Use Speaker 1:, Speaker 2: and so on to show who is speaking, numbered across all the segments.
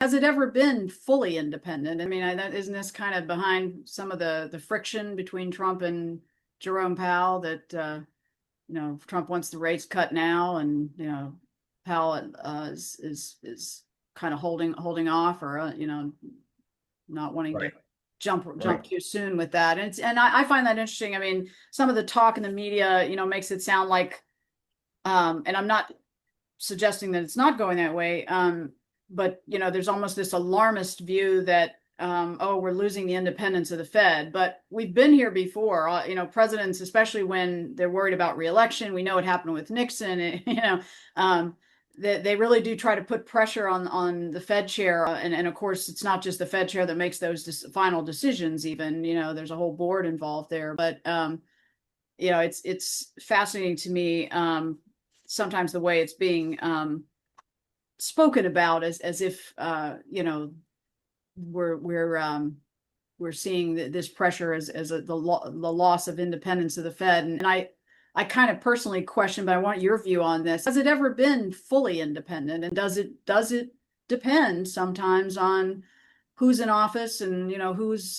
Speaker 1: Has it ever been fully independent? I mean, isn't this kind of behind some of the friction between Trump and Jerome Powell that Trump wants the rates cut now, and Powell is kind of holding off, or not wanting to
Speaker 2: Right.
Speaker 1: jump
Speaker 2: Right.
Speaker 1: too soon with that. And I find that interesting. I mean, some of the talk in the media, makes it sound like, and I'm not suggesting that it's not going that way. But there's almost this alarmist view that oh, we're losing the independence of the Fed. But we've been here before. Presidents, especially when they're worried about reelection, we know what happened with Nixon. They really do try to put pressure on the Fed chair, and of course, it's not just the Fed chair that makes those final decisions. Even there's a whole board involved there. But it's fascinating to me. Sometimes the way it's being spoken about as if we're seeing this pressure as the loss of independence of the Fed, and I kind of personally question, but I want your view on this. Has it ever been fully independent, and does it depend sometimes on who's in office, and who's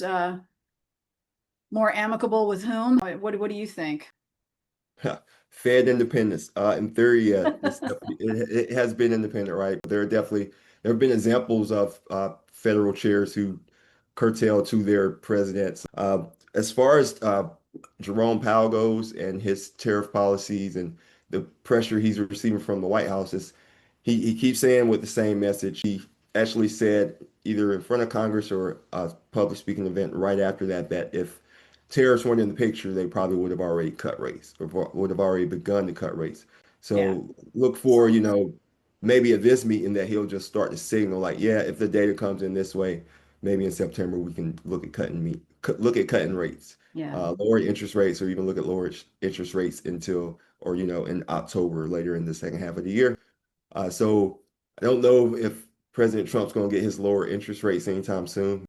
Speaker 1: more amicable with whom? What do you think?
Speaker 2: Fed independence. In theory, it has been independent, right? There have been examples of federal chairs who curtail to their presidents. As far as Jerome Powell goes and his tariff policies and the pressure he's receiving from the White House, he keeps saying with the same message. He actually said either in front of Congress or a public speaking event right after that if tariffs weren't in the picture, they probably would have already cut rates or would have already begun to cut rates.
Speaker 1: Yeah.
Speaker 2: So look for, maybe at this meeting that he'll just start to signal like, yeah, if the data comes in this way, maybe in September we can look at cutting rates,
Speaker 1: Yeah.
Speaker 2: lower interest rates, or even look at lower interest rates until or in October later in the second half of the year. So I don't know if President Trump's going to get his lower interest rates anytime soon.